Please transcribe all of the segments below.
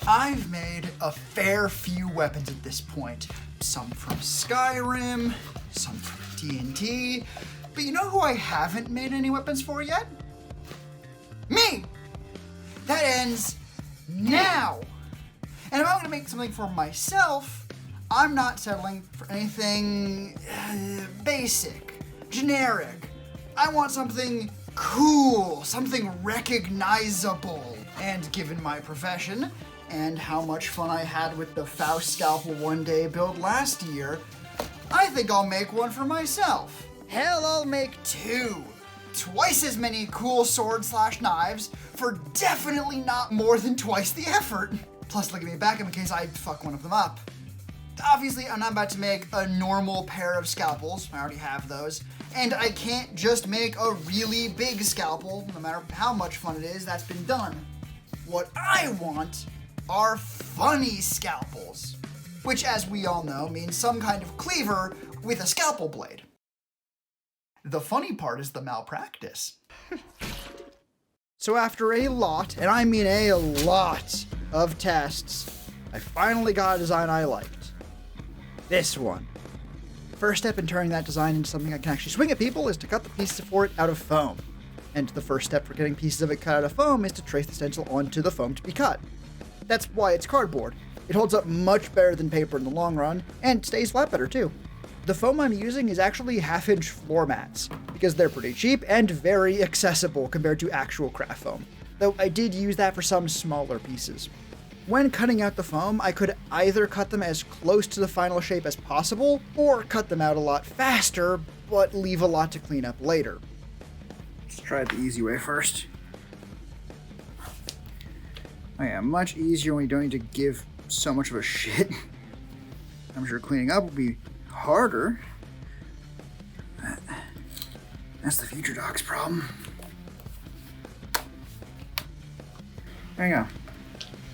I've made a fair few weapons at this point. Some from Skyrim, some from D&D, but you know who I haven't made any weapons for yet? Me! That ends now! And if I'm gonna make something for myself, I'm not settling for anything basic, generic. I want something cool, something recognizable. And given my profession, and how much fun I had with the Faust Scalpel One Day build last year, I think I'll make one for myself. Hell, I'll make two. Twice as many cool swords/knives for definitely not more than twice the effort. Plus, look at me back in case I fuck one of them up. Obviously, I'm not about to make a normal pair of scalpels. I already have those. And I can't just make a really big scalpel, no matter how much fun it is, that's been done. What I want are funny scalpels, which, as we all know, means some kind of cleaver with a scalpel blade. The funny part is the malpractice. So after a lot, and I mean a lot, of tests, I finally got a design I liked. This one. First step in turning that design into something I can actually swing at people is to cut the pieces for it out of foam. And the first step for getting pieces of it cut out of foam is to trace the stencil onto the foam to be cut. That's why it's cardboard. It holds up much better than paper in the long run, and stays flat better too. The foam I'm using is actually half-inch floor mats, because they're pretty cheap and very accessible compared to actual craft foam, though I did use that for some smaller pieces. When cutting out the foam, I could either cut them as close to the final shape as possible, or cut them out a lot faster, but leave a lot to clean up later. Let's try it the easy way first. Oh yeah, much easier when you don't need to give so much of a shit. I'm sure cleaning up will be harder. That's the future dog's problem. There you go.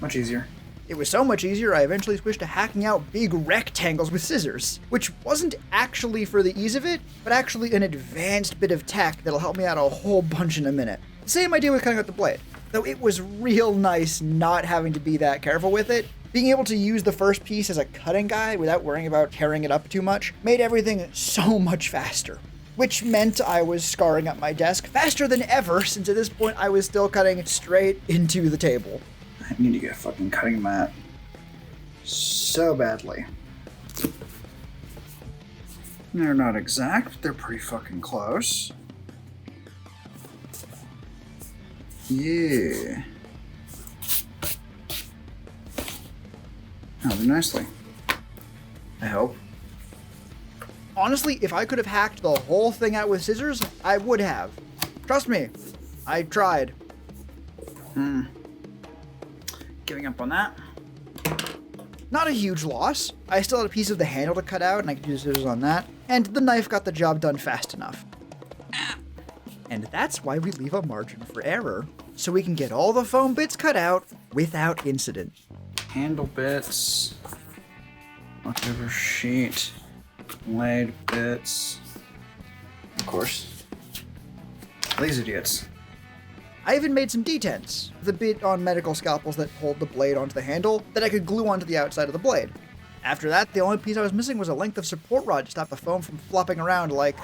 Much easier. It was so much easier, I eventually switched to hacking out big rectangles with scissors, which wasn't actually for the ease of it, but actually an advanced bit of tech that'll help me out a whole bunch in a minute. Same idea with cutting out the blade, though it was real nice not having to be that careful with it. Being able to use the first piece as a cutting guide without worrying about tearing it up too much made everything so much faster, which meant I was scarring up my desk faster than ever, since at this point I was still cutting straight into the table. I need to get a fucking cutting mat so badly. They're not exact, but they're pretty fucking close. Yeah. That'll do nicely. I hope. Honestly, if I could have hacked the whole thing out with scissors, I would have. Trust me, I tried. Giving up on that. Not a huge loss. I still had a piece of the handle to cut out, and I could use scissors on that. And the knife got the job done fast enough. And that's why we leave a margin for error, so we can get all the foam bits cut out without incident. Handle bits, leftover sheet, blade bits, of course, these idiots. I even made some detents, the bit on medical scalpels that hold the blade onto the handle that I could glue onto the outside of the blade. After that, the only piece I was missing was a length of support rod to stop the foam from flopping around like,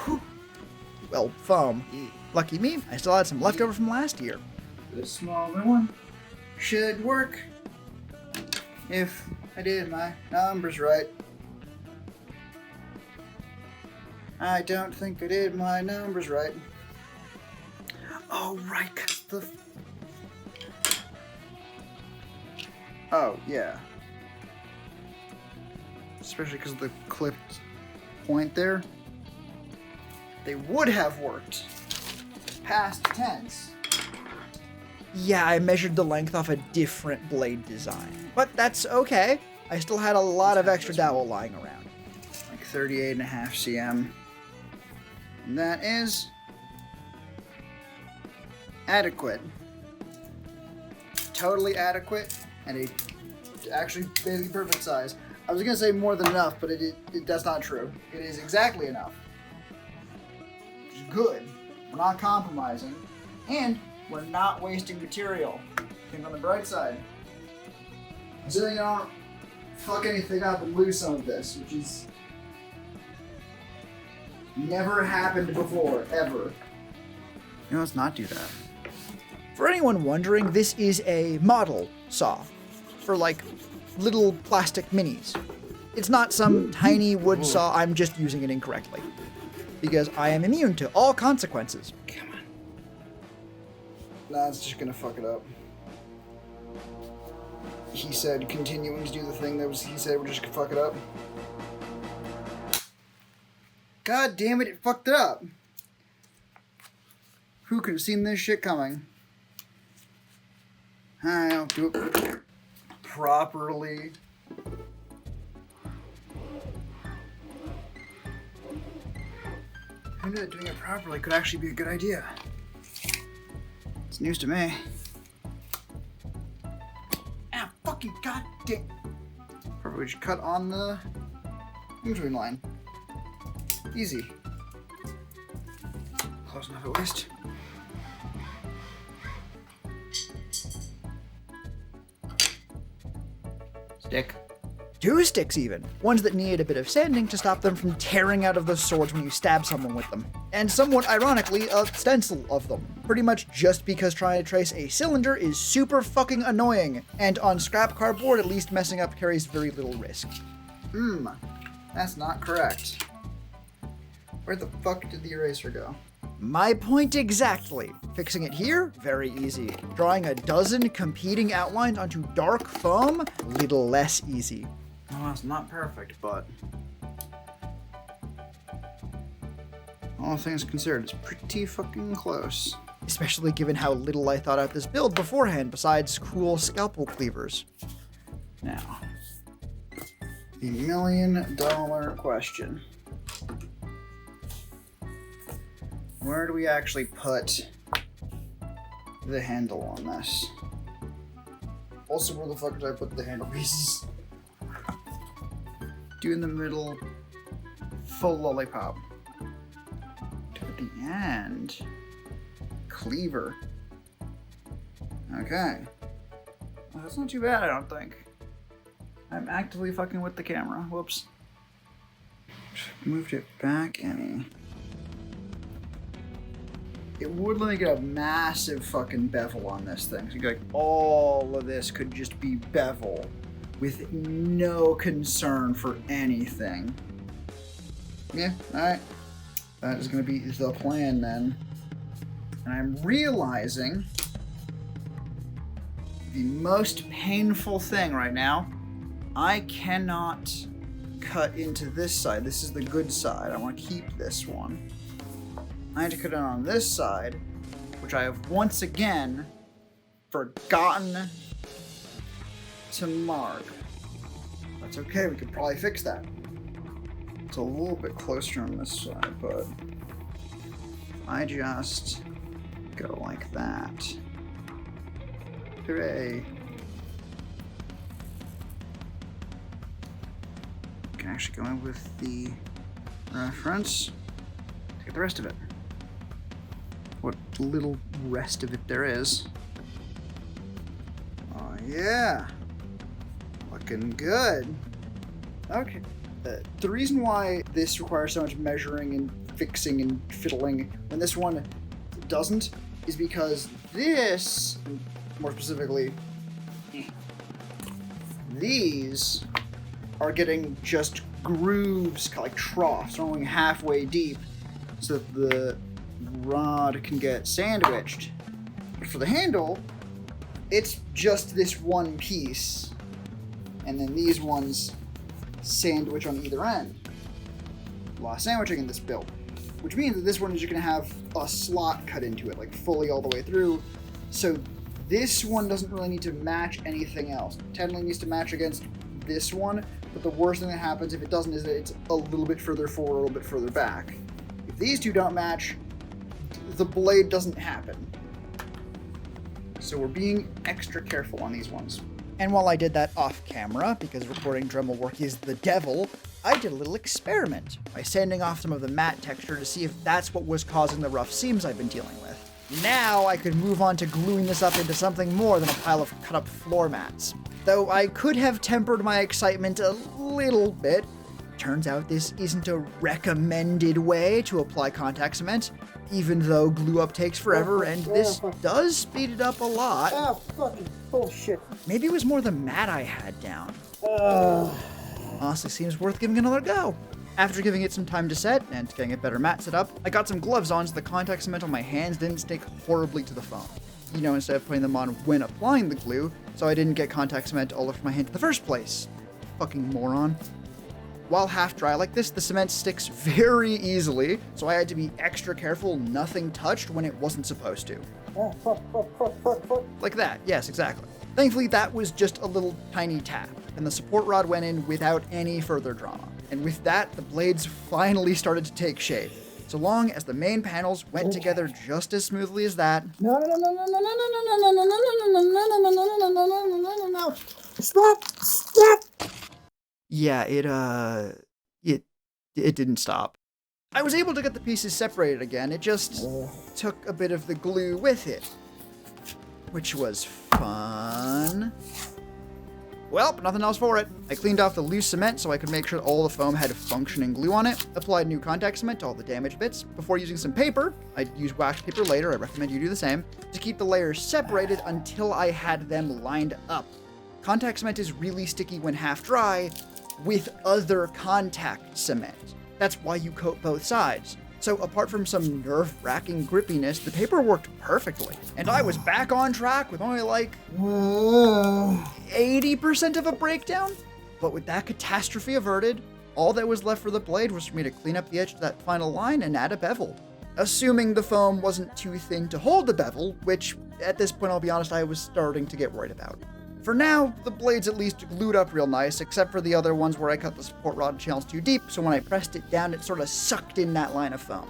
well, foam. Lucky me, I still had some leftover from last year. This smaller one should work. If I did my numbers right. I don't think I did my numbers right. Oh, right, 'cause the... Oh, yeah. Especially because of the clipped point there. They would have worked. Past tense. Yeah, I measured the length off a different blade design. But that's okay. I still had a lot of extra dowel lying around. Like 38.5 cm. And that is adequate. Totally adequate, and actually basically perfect size. I was gonna say more than enough, but that's not true. It is exactly enough. Which is good. We're not compromising, and we're not wasting material. Think on the bright side. So you don't fuck anything up and lose some of this, which is never happened before, ever. You know, let's not do that. For anyone wondering, this is a model saw for like little plastic minis. It's not some tiny wood saw. I'm just using it incorrectly because I am immune to all consequences. Come on. Nah, it's just gonna fuck it up. He said continuing to do the thing that he said we're just gonna fuck it up. God damn it, it fucked it up. Who could have seen this shit coming? I don't do it properly. I knew that doing it properly could actually be a good idea. It's news to me. Ah, fucking goddamn. Probably just cut on the in-between line. Easy. Close enough at least. Stick. 2 sticks even. Ones that need a bit of sanding to stop them from tearing out of the swords when you stab someone with them. And somewhat ironically, a stencil of them. Pretty much just because trying to trace a cylinder is super fucking annoying. And on scrap cardboard, at least messing up carries very little risk. That's not correct. Where the fuck did the eraser go? My point exactly. Fixing it here, very easy. Drawing a dozen competing outlines onto dark foam, little less easy. Well, that's not perfect, but all things considered, it's pretty fucking close. Especially given how little I thought out this build beforehand, besides cool scalpel cleavers. Now, the $1 million question. Where do we actually put the handle on this? Also, where the fuck did I put the handle pieces? Do in the middle, full lollipop. To the end, cleaver. Okay. Well, that's not too bad, I don't think. I'm actively fucking with the camera. Whoops. Moved it back any. It would let me get a massive fucking bevel on this thing. So like all of this could just be bevel with no concern for anything. Yeah, alright. That is going to be the plan then. And I'm realizing the most painful thing right now. I cannot cut into this side. This is the good side. I want to keep this one. I had to cut it on this side, which I have once again forgotten to mark. That's okay, we could probably fix that. It's a little bit closer on this side, but I just go like that. Hooray. I can actually go in with the reference to get the rest of it. What little rest of it there is. Oh yeah, looking good. Okay, the reason why this requires so much measuring and fixing and fiddling when this one doesn't is because this, more specifically, these are getting just grooves, like troughs, only halfway deep, so that the rod can get sandwiched. But for the handle, it's just this one piece, and then these ones sandwich on either end. A lot of sandwiching in this build, which means that this one is just going to have a slot cut into it, like fully all the way through. So this one doesn't really need to match anything else. It technically needs to match against this one, but the worst thing that happens if it doesn't is that it's a little bit further forward, a little bit further back. If these two don't match, the blade doesn't happen. So we're being extra careful on these ones. And while I did that off camera, because recording Dremel work is the devil, I did a little experiment by sanding off some of the matte texture to see if that's what was causing the rough seams I've been dealing with. Now I could move on to gluing this up into something more than a pile of cut up floor mats. Though I could have tempered my excitement a little bit. Turns out this isn't a recommended way to apply contact cement, even though glue up takes forever, and this does speed it up a lot. Oh, fucking bullshit. Maybe it was more the mat I had down. Honestly, seems worth giving another go. After giving it some time to set and getting a better mat set up, I got some gloves on so the contact cement on my hands didn't stick horribly to the foam. You know, instead of putting them on when applying the glue, so I didn't get contact cement all over my hand in the first place. Fucking moron. While half dry like this, the cement sticks very easily, so I had to be extra careful nothing touched when it wasn't supposed to. Like that, yes, exactly. Thankfully, that was just a little tiny tap, and the support rod went in without any further drama. And with that, the blades finally started to take shape, so long as the main panels went together just as smoothly as that. No. Stop. Yeah, it didn't stop. I was able to get the pieces separated again, it just took a bit of the glue with it, which was fun. Well, nothing else for it. I cleaned off the loose cement so I could make sure all the foam had functioning glue on it, applied new contact cement to all the damaged bits. Before using some paper, I'd use wax paper later, I recommend you do the same, to keep the layers separated until I had them lined up. Contact cement is really sticky when half dry with other contact cement. That's why you coat both sides. So apart from some nerve-wracking grippiness, the paper worked perfectly. And I was back on track with only like 80% of a breakdown. But with that catastrophe averted, all that was left for the blade was for me to clean up the edge to that final line and add a bevel. Assuming the foam wasn't too thin to hold the bevel, which at this point, I'll be honest, I was starting to get worried about. For now, the blade's at least glued up real nice, except for the other ones where I cut the support rod channels too deep, so when I pressed it down, it sort of sucked in that line of foam.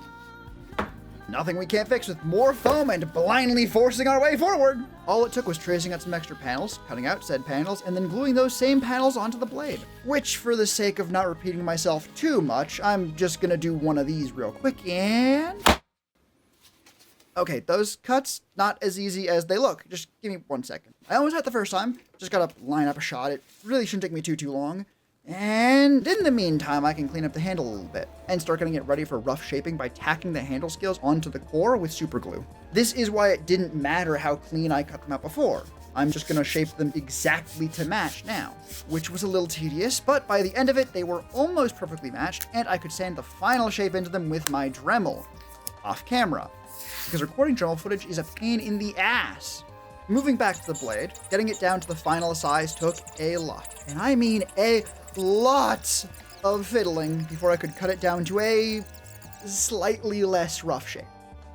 Nothing we can't fix with more foam and blindly forcing our way forward. All it took was tracing out some extra panels, cutting out said panels, and then gluing those same panels onto the blade. Which, for the sake of not repeating myself too much, I'm just gonna do one of these real quick and... Okay, those cuts, not as easy as they look. Just give me 1 second. I almost had it the first time. Just gotta line up a shot. It really shouldn't take me too long. And in the meantime, I can clean up the handle a little bit and start getting it ready for rough shaping by tacking the handle scales onto the core with super glue. This is why it didn't matter how clean I cut them out before. I'm just gonna shape them exactly to match now, which was a little tedious, but by the end of it, they were almost perfectly matched, and I could sand the final shape into them with my Dremel, off camera. Because recording Dremel footage is a pain in the ass. Moving back to the blade, getting it down to the final size took a lot. And I mean a lot of fiddling before I could cut it down to a slightly less rough shape,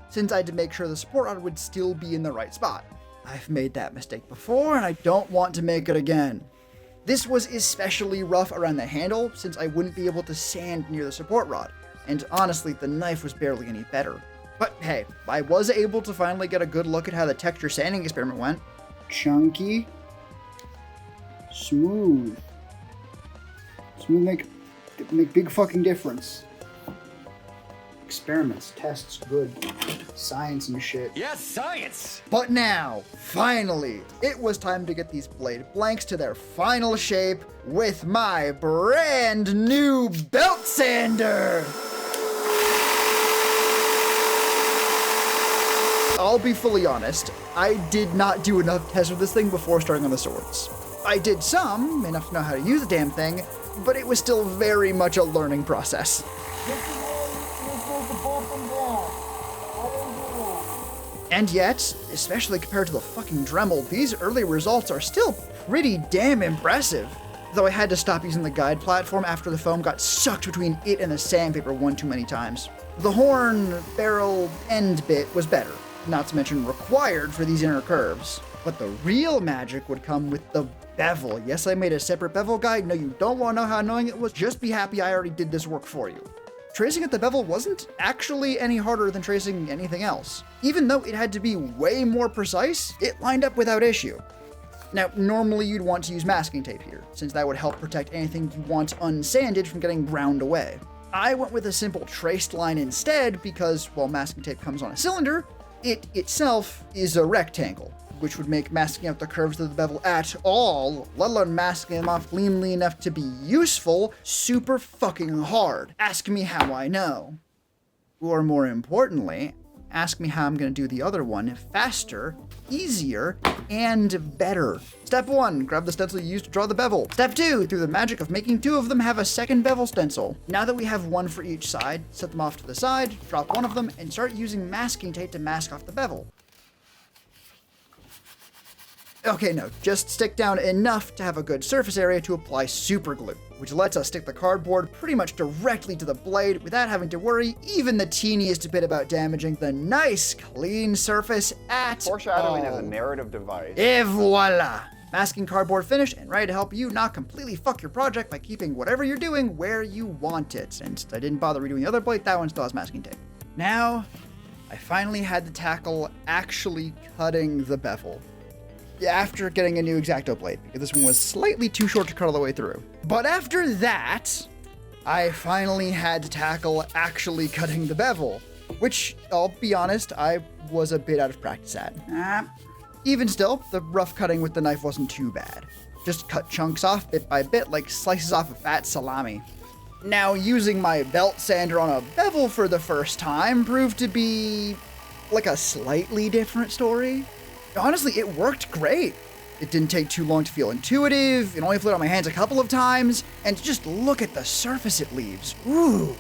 since I had to make sure the support rod would still be in the right spot. I've made that mistake before, and I don't want to make it again. This was especially rough around the handle, since I wouldn't be able to sand near the support rod, and honestly, the knife was barely any better. But hey, I was able to finally get a good look at how the texture sanding experiment went. Chunky. Smooth. Smooth make big fucking difference. Experiments, tests, good. Science and shit. Yes, science! But now, finally, it was time to get these blade blanks to their final shape with my brand new belt sander! I'll be fully honest, I did not do enough tests with this thing before starting on the swords. I did some, enough to know how to use the damn thing, but it was still very much a learning process. And yet, especially compared to the fucking Dremel, these early results are still pretty damn impressive. Though I had to stop using the guide platform after the foam got sucked between it and the sandpaper one too many times. The horn, barrel, end bit was better, not to mention required for these inner curves. But the real magic would come with the bevel. Yes, I made a separate bevel guide. No, you don't want to know how annoying it was. Just be happy I already did this work for you. Tracing at the bevel wasn't actually any harder than tracing anything else. Even though it had to be way more precise, it lined up without issue. Now, normally you'd want to use masking tape here, since that would help protect anything you want unsanded from getting ground away. I went with a simple traced line instead because, while masking tape comes on a cylinder, It itself is a rectangle, which would make masking out the curves of the bevel at all, let alone masking them off cleanly enough to be useful, super fucking hard. Ask me how I know. Or more importantly, ask me how I'm gonna do the other one faster, easier, and better. Step 1, grab the stencil you used to draw the bevel. Step 2, through the magic of making 2 of them, have a second bevel stencil. Now that we have one for each side, set them off to the side, drop one of them, and start using masking tape to mask off the bevel. Okay, no, just stick down enough to have a good surface area to apply super glue, which lets us stick the cardboard pretty much directly to the blade without having to worry even the teeniest bit about damaging the nice, clean surface at Foreshadowing all. is a narrative device. Et voila! Masking cardboard finished and ready to help you not completely fuck your project by keeping whatever you're doing where you want it. Since I didn't bother redoing the other blade, that one still has masking tape. Now, I finally had to tackle actually cutting the bevel. After getting a new X-Acto blade, because this one was slightly too short to cut all the way through. But after that, I finally had to tackle actually cutting the bevel, which, I'll be honest, I was a bit out of practice at. Even still, the rough cutting with the knife wasn't too bad. Just cut chunks off bit by bit like slices off a fat salami. Now, using my belt sander on a bevel for the first time proved to be like a slightly different story. Honestly, it worked great. It didn't take too long to feel intuitive, it only flew on my hands a couple of times, and just look at the surface it leaves. Ooh.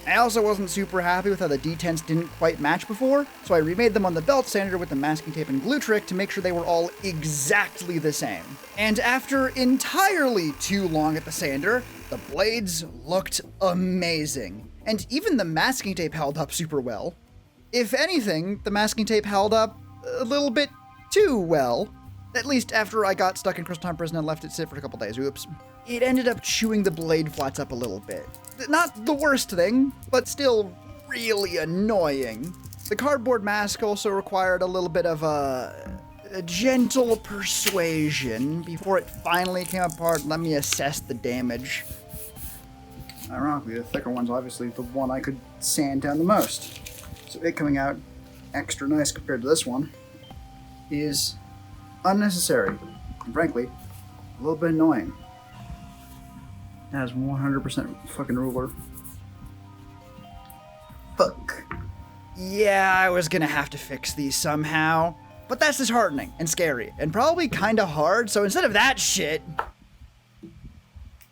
I also wasn't super happy with how the detents didn't quite match before, so I remade them on the belt sander with the masking tape and glue trick to make sure they were all exactly the same. And after entirely too long at the sander, the blades looked amazing. And even the masking tape held up super well. If anything, the masking tape held up a little bit too well. At least after I got stuck in Crystal Time Prison and left it sit for a couple days. Oops. It ended up chewing the blade flats up a little bit. Not the worst thing, but still really annoying. The cardboard mask also required a little bit of a gentle persuasion before it finally came apart and let me assess the damage. Ironically, the thicker one's obviously the one I could sand down the most. So it coming out extra nice compared to this one is unnecessary, and frankly, a little bit annoying. It has 100% fucking ruler. Fuck. Yeah, I was gonna have to fix these somehow. But that's disheartening and scary, and probably kinda hard, so instead of that shit,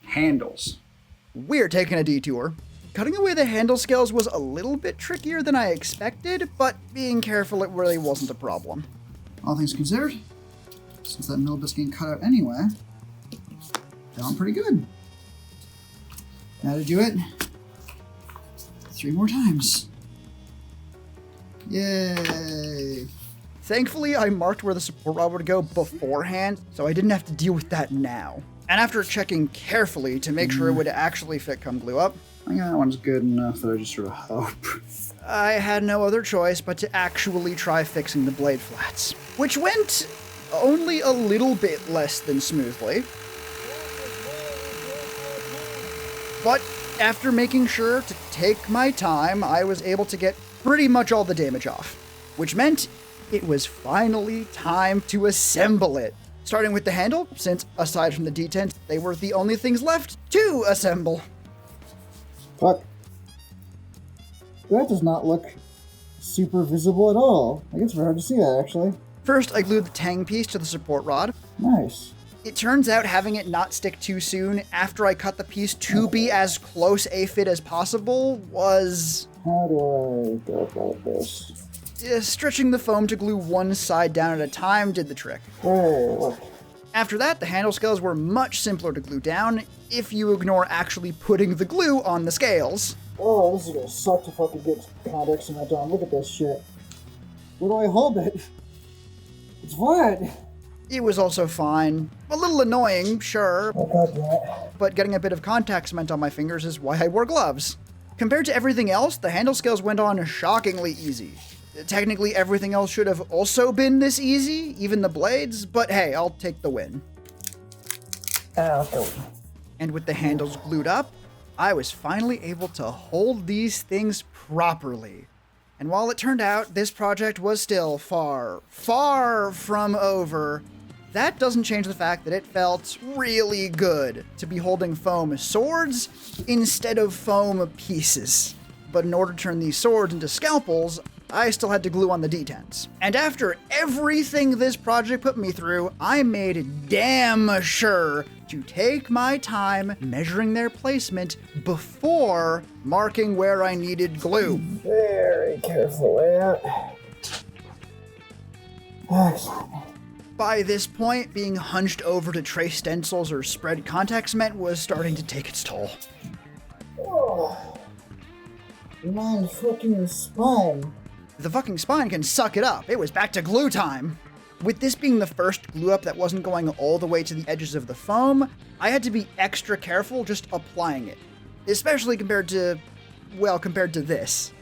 Handles. we're taking a detour. Cutting away the handle scales was a little bit trickier than I expected, but being careful, it really wasn't a problem. All things considered, since that middle bit's getting cut out anyway, feeling pretty good. Now to do it 3 more times. Yay! Thankfully, I marked where the support rod would go beforehand, so I didn't have to deal with that now. And after checking carefully to make sure it would actually fit come glue up, I think that one's good enough that I just sort of hope. I had no other choice but to actually try fixing the blade flats, which went only a little bit less than smoothly. But after making sure to take my time, I was able to get pretty much all the damage off, which meant it was finally time to assemble it. Starting with the handle, since aside from the detents, they were the only things left to assemble. Fuck. That does not look super visible at all. I guess it's very hard to see that, actually. First, I glued the tang piece to the support rod. Nice. It turns out having it not stick too soon after I cut the piece to be as close a fit as possible was... How do I go about this? Stretching the foam to glue one side down at a time did the trick. Hey, look. After that, the handle scales were much simpler to glue down if you ignore actually putting the glue on the scales. Oh, this is gonna suck to fucking get context in that down. Look at this shit. Where do I hold it? It's flat. It was also fine. A little annoying, sure, Oh, god damn it. but getting a bit of contact cement on my fingers is why I wore gloves. Compared to everything else, the handle scales went on shockingly easy. Technically, everything else should have also been this easy, even the blades, but hey, I'll take the win. Ow. And with the handles glued up, I was finally able to hold these things properly. And while it turned out this project was still far, far from over, that doesn't change the fact that it felt really good to be holding foam swords instead of foam pieces. But in order to turn these swords into scalpels, I still had to glue on the detents. And after everything this project put me through, I made damn sure to take my time measuring their placement before marking where I needed glue. Very careful with that. By this point, being hunched over to trace stencils or spread contact cement was starting to take its toll. Oh, man, fucking spine. The fucking spine can suck it up. It was back to glue time. With this being the first glue up that wasn't going all the way to the edges of the foam, I had to be extra careful just applying it. Especially compared to this.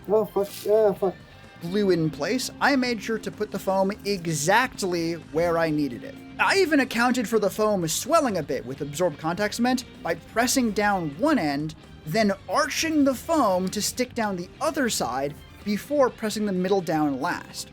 Oh, fuck. Yeah, fuck. Glue in place, I made sure to put the foam exactly where I needed it. I even accounted for the foam swelling a bit with absorbed contact cement by pressing down one end, then arching the foam to stick down the other side before pressing the middle down last.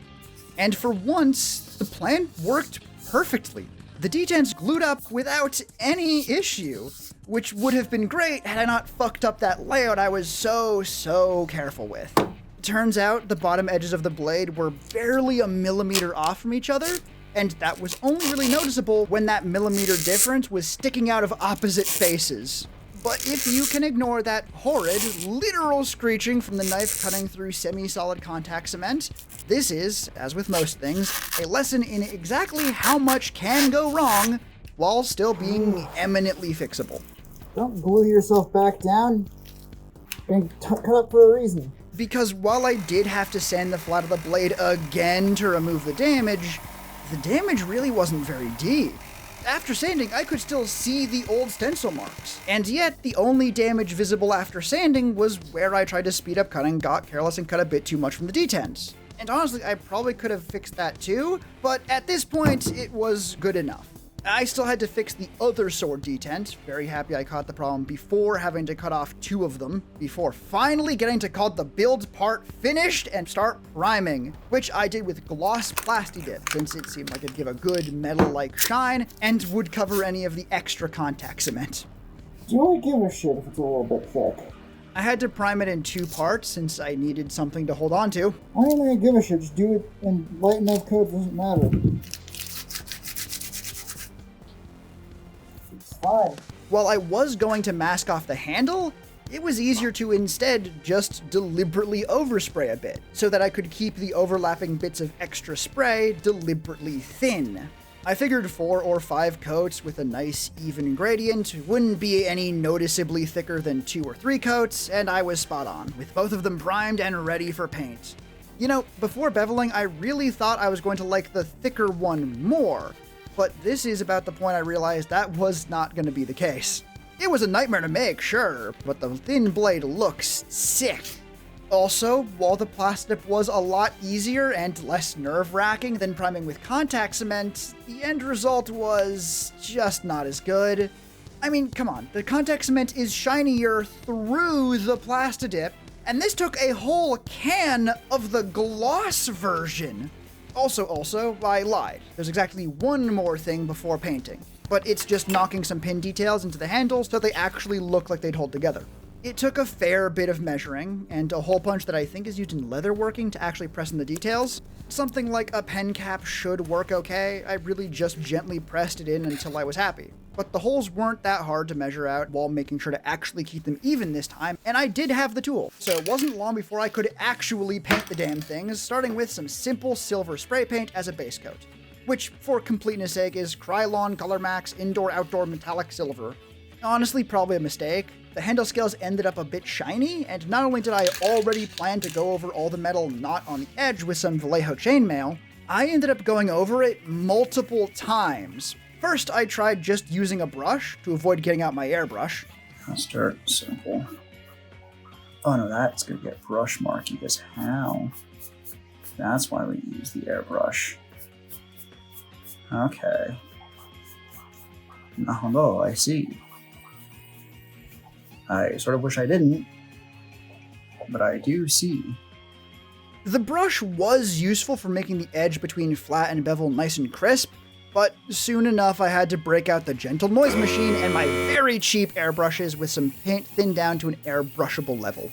And for once, the plan worked perfectly. The detents glued up without any issue, which would have been great had I not fucked up that layout I was so careful with. Turns out the bottom edges of the blade were barely a millimeter off from each other, and that was only really noticeable when that millimeter difference was sticking out of opposite faces. But if you can ignore that horrid, literal screeching from the knife cutting through semi-solid contact cement, this is, as with most things, a lesson in exactly how much can go wrong while still being eminently fixable. Don't glue yourself back down. Being cut up for a reason. Because while I did have to sand the flat of the blade again to remove the damage really wasn't very deep. After sanding, I could still see the old stencil marks. And yet, the only damage visible after sanding was where I tried to speed up cutting, got careless, and cut a bit too much from the detents. And honestly, I probably could have fixed that too, but at this point, it was good enough. I still had to fix the other sword detent. Very happy I caught the problem before having to cut off 2 of them, before finally getting to call the build part finished and start priming, which I did with gloss plasti dip, since it seemed like it'd give a good metal-like shine and would cover any of the extra contact cement. Do you really give a shit if it's a little bit thick? I had to prime it in 2 parts since I needed something to hold on to. I don't really give a shit, just do it in light enough code, doesn't matter. Fine. While I was going to mask off the handle, it was easier to instead just deliberately overspray a bit, so that I could keep the overlapping bits of extra spray deliberately thin. I figured 4 or 5 coats with a nice even gradient wouldn't be any noticeably thicker than 2 or 3 coats, and I was spot on, with both of them primed and ready for paint. You know, before beveling, I really thought I was going to like the thicker one more, but this is about the point I realized that was not going to be the case. It was a nightmare to make, sure, but the thin blade looks sick. Also, while the plastic was a lot easier and less nerve-wracking than priming with contact cement, the end result was just not as good. I mean, come on, the contact cement is shinier through the Plastidip, and this took a whole can of the gloss version. Also, I lied. There's exactly one more thing before painting, but it's just knocking some pin details into the handles so they actually look like they'd hold together. It took a fair bit of measuring, and a hole punch that I think is used in leatherworking to actually press in the details. Something like a pen cap should work okay. I really just gently pressed it in until I was happy. But the holes weren't that hard to measure out while making sure to actually keep them even this time, and I did have the tool, so it wasn't long before I could actually paint the damn things, starting with some simple silver spray paint as a base coat, which, for completeness sake, is Krylon Color Max Indoor-Outdoor Metallic Silver. Honestly, probably a mistake. The handle scales ended up a bit shiny, and not only did I already plan to go over all the metal not on the edge with some Vallejo chainmail, I ended up going over it multiple times. First, I tried just using a brush to avoid getting out my airbrush. Let's start simple. Oh no, that's gonna get brush marky as hell. That's why we use the airbrush. Okay. No, I see. I sort of wish I didn't, but I do see. The brush was useful for making the edge between flat and bevel nice and crisp, but soon enough I had to break out the gentle noise machine and my very cheap airbrushes with some paint thinned down to an airbrushable level.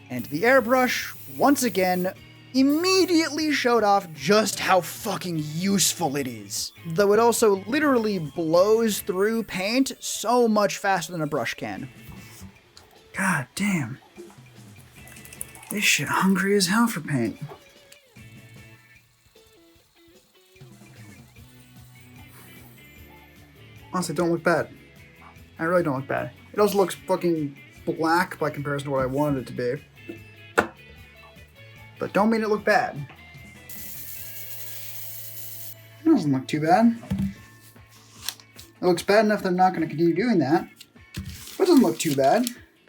And the airbrush, once again, immediately showed off just how fucking useful it is. Though it also literally blows through paint so much faster than a brush can. God damn. This shit hungry as hell for paint. Honestly, don't look bad. I really don't look bad. It also looks fucking black by comparison to what I wanted it to be. But don't mean it look bad. It doesn't look too bad. It looks bad enough that I'm not going to continue doing that. But it doesn't look too bad.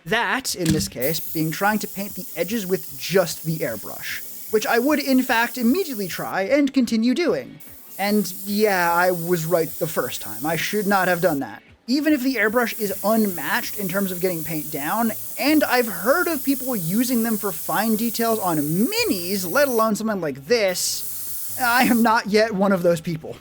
That, in this case, being trying to paint the edges with just the airbrush, which I would in fact immediately try and continue doing. And yeah, I was right the first time. I should not have done that. Even if the airbrush is unmatched in terms of getting paint down, and I've heard of people using them for fine details on minis, let alone something like this, I am not yet one of those people.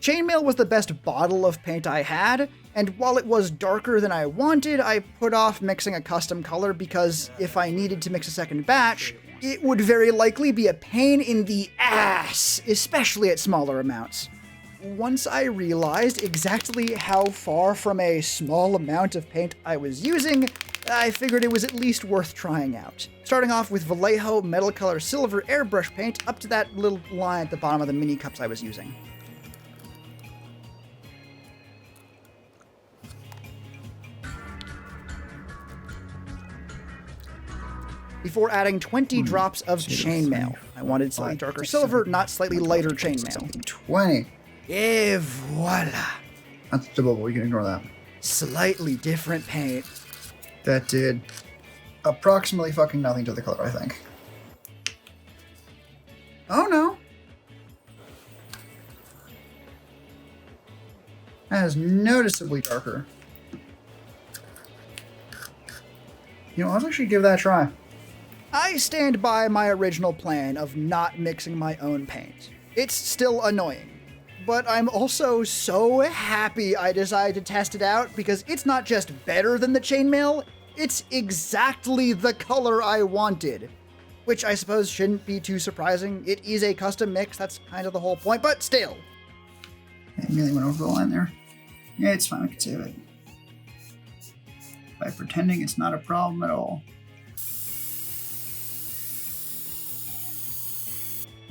Chainmail was the best bottle of paint I had, and while it was darker than I wanted, I put off mixing a custom color because if I needed to mix a second batch, it would very likely be a pain in the ass, especially at smaller amounts. Once I realized exactly how far from a small amount of paint I was using, I figured it was at least worth trying out. Starting off with Vallejo Metal Color Silver airbrush paint up to that little line at the bottom of the mini cups I was using. Before adding 20 drops of chainmail. I wanted slightly darker silver, not slightly lighter chainmail. 20. Et voila. That's the bubble, you can ignore that. Slightly different paint. That did approximately fucking nothing to the color, I think. Oh no. That is noticeably darker. You know, let's actually give that a try. I stand by my original plan of not mixing my own paint. It's still annoying, but I'm also so happy I decided to test it out because it's not just better than the chainmail, it's exactly the color I wanted. Which I suppose shouldn't be too surprising. It is a custom mix, that's kind of the whole point, but still. I really went over the line there. Yeah, it's fine, I can save it. By pretending it's not a problem at all.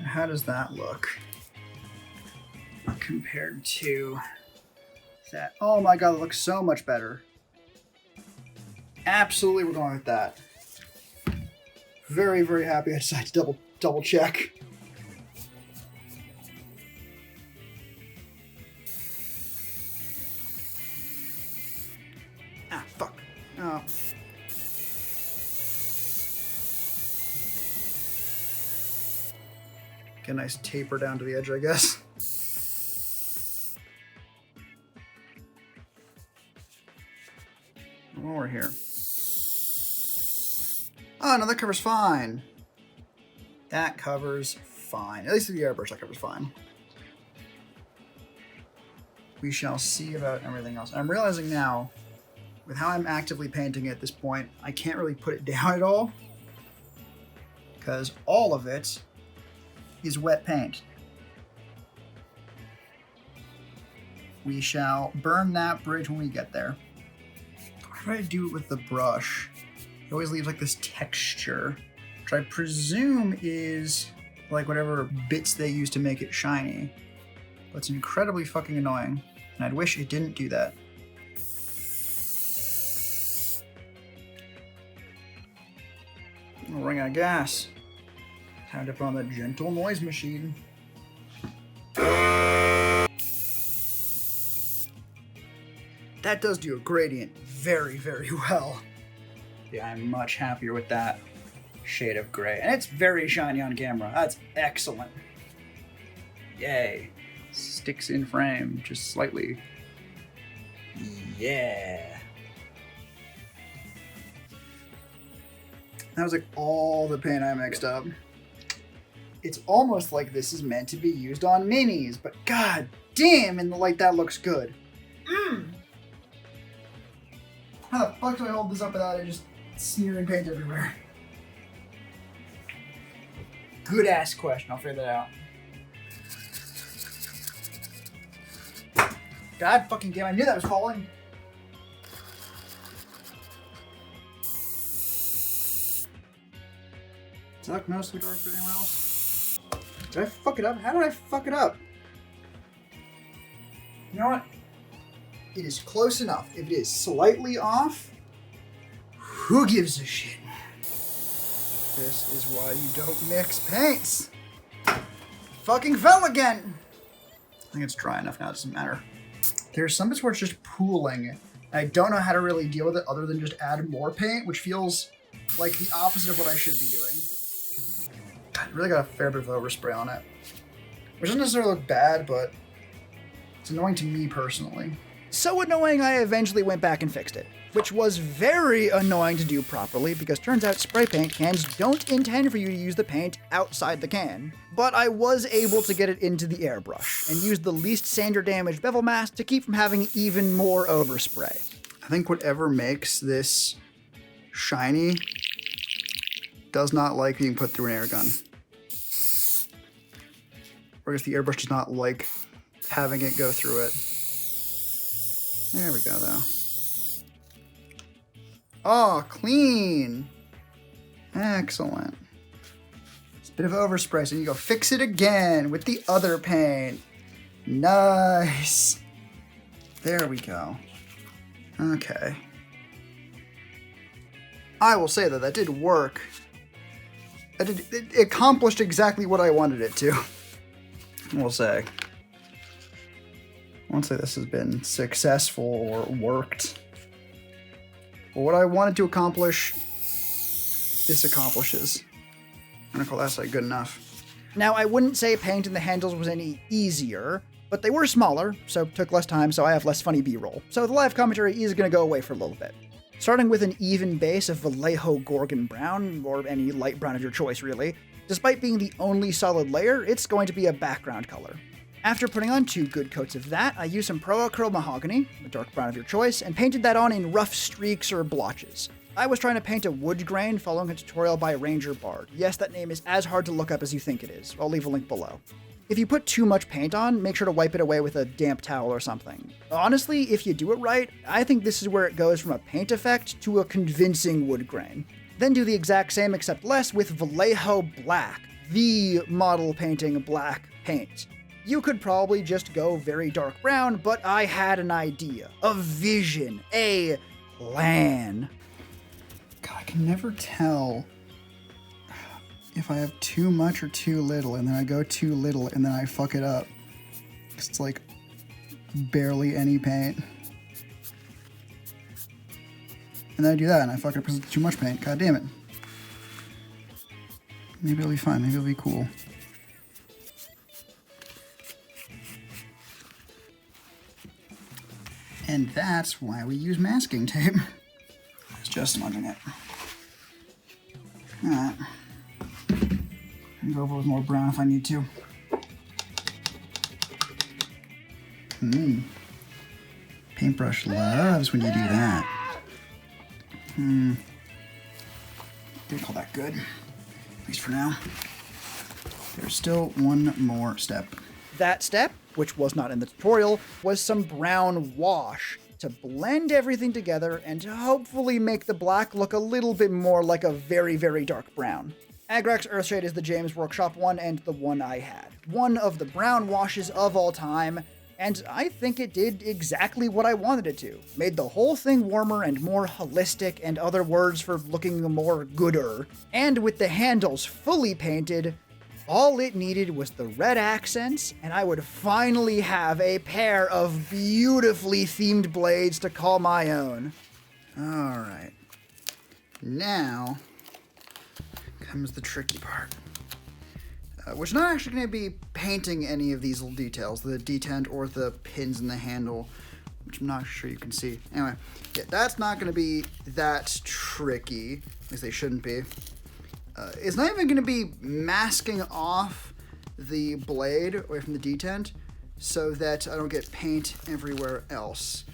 How does that look compared to that? Oh my god, it looks so much better. Absolutely, we're going with that. Very, very happy I decided to double check. Ah, fuck. Oh. Get a nice taper down to the edge, I guess. While we're here. Oh, no, that covers fine. That covers fine. At least with the airbrush, that covers fine. We shall see about everything else. I'm realizing now, with how I'm actively painting at this point, I can't really put it down at all. Because all of it is wet paint. We shall burn that bridge when we get there. How do I do it with the brush? It always leaves like this texture, which I presume is like whatever bits they use to make it shiny. But it's incredibly fucking annoying, and I'd wish it didn't do that. I'm running out of gas. Time to put on the gentle noise machine. That does do a gradient very, very well. Yeah, I'm much happier with that shade of gray. And it's very shiny on camera. That's excellent. Yay. Sticks in frame just slightly. Yeah. That was like all the paint I mixed up. It's almost like this is meant to be used on minis, but god damn, in the light that looks good. How the fuck do I hold this up without it just smearing paint everywhere? Good ass question, I'll figure that out. God fucking damn, I knew that was falling. Does that look noticeably dark for anyone else? Did I fuck it up? How did I fuck it up? You know what? It is close enough. If it is slightly off, who gives a shit? This is why you don't mix paints. Fucking fell again. I think it's dry enough now, it doesn't matter. There's some bits where it's just pooling. I don't know how to really deal with it other than just add more paint, which feels like the opposite of what I should be doing. God, I really got a fair bit of overspray on it. Which doesn't necessarily look bad, but it's annoying to me personally. So annoying I eventually went back and fixed it, which was very annoying to do properly because turns out spray paint cans don't intend for you to use the paint outside the can. But I was able to get it into the airbrush and use the least sander damage bevel mask to keep from having even more overspray. I think whatever makes this shiny does not like being put through an air gun. Or I guess the airbrush does not like having it go through it. There we go, though. Oh, clean. Excellent. It's a bit of overspray, so you go fix it again with the other paint. Nice. There we go. Okay. I will say that did work. It accomplished exactly what I wanted it to. We'll say. I won't say this has been successful or worked. But what I wanted to accomplish, this accomplishes. I'm gonna call that like good enough. Now, I wouldn't say painting the handles was any easier, but they were smaller, so took less time, so I have less funny B-roll. So the live commentary is gonna go away for a little bit. Starting with an even base of Vallejo Gorgon Brown, or any light brown of your choice really, despite being the only solid layer, it's going to be a background color. After putting on 2 good coats of that, I used some Pro Acryl Mahogany, a dark brown of your choice, and painted that on in rough streaks or blotches. I was trying to paint a wood grain following a tutorial by RangerBard. Yes, that name is as hard to look up as you think it is. I'll leave a link below. If you put too much paint on, make sure to wipe it away with a damp towel or something. Honestly, if you do it right, I think this is where it goes from a paint effect to a convincing wood grain. Then do the exact same except less with Vallejo Black, the model painting black paint. You could probably just go very dark brown, but I had an idea, a vision, a plan. God, I can never tell if I have too much or too little, and then I go too little, and then I fuck it up. It's like barely any paint. And then I do that, and I fuck it up because it's too much paint. God damn it. Maybe it'll be fine. Maybe it'll be cool. And that's why we use masking tape. It's just smudging it. Alright. Go over with more brown if I need to. Paintbrush loves when you do that. Didn't call that good. At least for now. There's still one more step. That step, which was not in the tutorial, was some brown wash to blend everything together and to hopefully make the black look a little bit more like a very, very dark brown. Agrax Earthshade is the James Workshop one and the one I had. One of the brown washes of all time, and I think it did exactly what I wanted it to. Made the whole thing warmer and more holistic, and other words for looking more gooder. And with the handles fully painted, all it needed was the red accents, and I would finally have a pair of beautifully themed blades to call my own. Alright. Now comes the tricky part. Which is not actually going to be painting any of these little details, the detent or the pins in the handle, which I'm not sure you can see. Anyway, yeah, that's not going to be that tricky, at least they shouldn't be. It's not even going to be masking off the blade away from the detent so that I don't get paint everywhere else.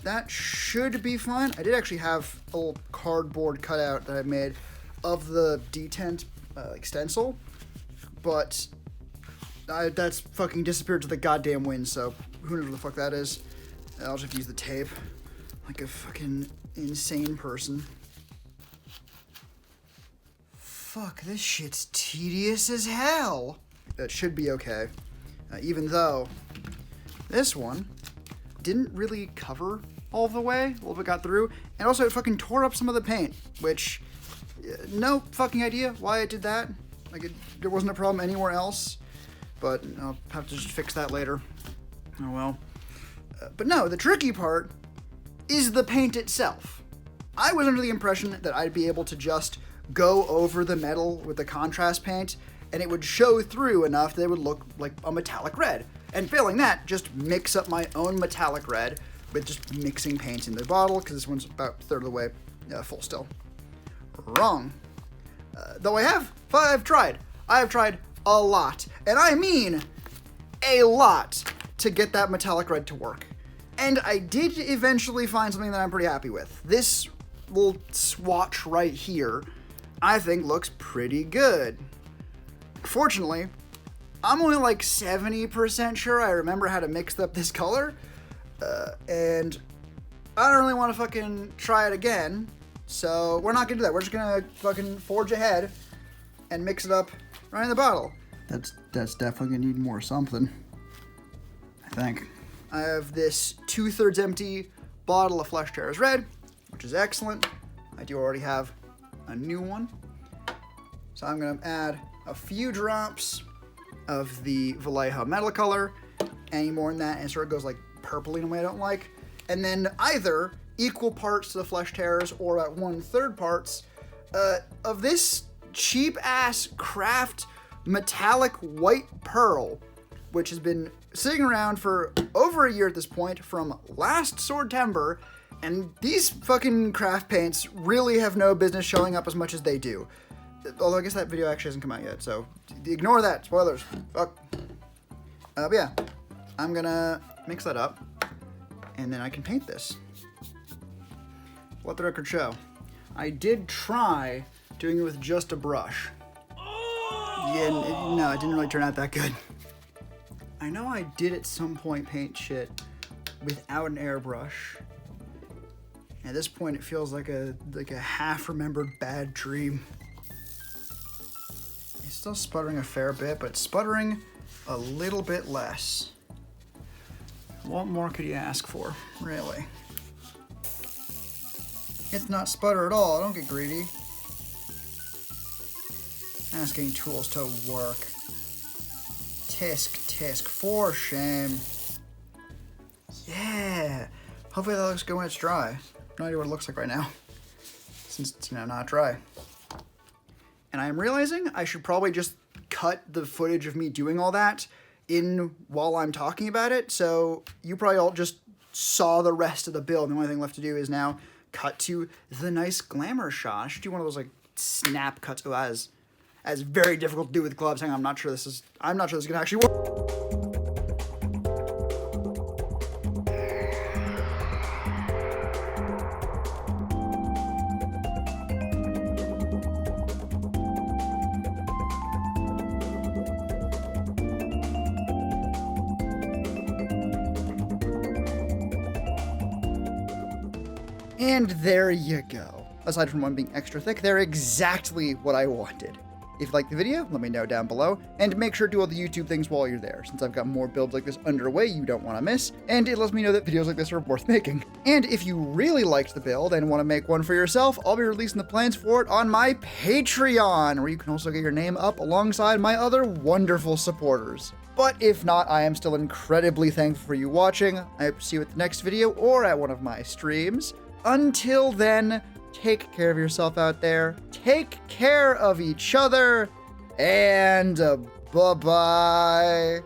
That should be fine. I did actually have a little cardboard cutout that I made of the detent like stencil, but that's fucking disappeared to the goddamn wind, so who knows what the fuck that is. I'll just have to use the tape like a fucking insane person. Fuck, this shit's tedious as hell. That should be okay, even though this one didn't really cover all the way, a little bit got through, and also it fucking tore up some of the paint, which, no fucking idea why it did that. Like, there wasn't a problem anywhere else, but I'll have to just fix that later. Oh well. But no, the tricky part is the paint itself. I was under the impression that I'd be able to just go over the metal with the contrast paint, and it would show through enough that it would look like a metallic red. And failing that, just mix up my own metallic red with just mixing paint in the bottle, because this one's about a third of the way full still. Wrong. Though I've tried a lot, and I mean a lot, to get that metallic red to work. And I did eventually find something that I'm pretty happy with. This little swatch right here, I think looks pretty good. Fortunately, I'm only like 70% sure I remember how to mix up this color, and I don't really want to fucking try it again, so we're not gonna do that. We're just gonna fucking forge ahead and mix it up right in the bottle. That's definitely gonna need more something, I think. I have this 2/3 empty bottle of Flesh Tearers Red, which is excellent. I do already have a new one, so I'm gonna add a few drops of the Vallejo metal color, any more than that, and so it goes like purpley in a way I don't like, and then either equal parts to the Flesh Tearers or at 1/3 parts of this cheap ass craft metallic white pearl, which has been sitting around for over a year at this point from last Swordtember, and these fucking craft paints really have no business showing up as much as they do. Although I guess that video actually hasn't come out yet, so ignore that. Spoilers. Fuck. But yeah, I'm gonna mix that up, and then I can paint this. Let the record show. I did try doing it with just a brush. Yeah, no, it didn't really turn out that good. I know I did at some point paint shit without an airbrush. At this point, it feels like a half-remembered bad dream. It's still sputtering a fair bit, but sputtering a little bit less. What more could you ask for, really? It's not sputter at all, don't get greedy. Asking tools to work. Tisk, for shame. Yeah. Hopefully that looks good when it's dry. No idea what it looks like right now, since it's, not dry. And I'm realizing I should probably just cut the footage of me doing all that in while I'm talking about it, so you probably all just saw the rest of the build. The only thing left to do is now cut to the nice glamour shot. I should do one of those like snap cuts. Oh, that is very difficult to do with gloves. Hang on, I'm not sure this is gonna actually work. And there you go. Aside from one being extra thick, they're exactly what I wanted. If you liked the video, let me know down below, and make sure to do all the YouTube things while you're there, since I've got more builds like this underway you don't want to miss, and it lets me know that videos like this are worth making. And if you really liked the build and want to make one for yourself, I'll be releasing the plans for it on my Patreon, where you can also get your name up alongside my other wonderful supporters. But if not, I am still incredibly thankful for you watching. I hope to see you at the next video or at one of my streams. Until then, take care of yourself out there, take care of each other, and bye-bye.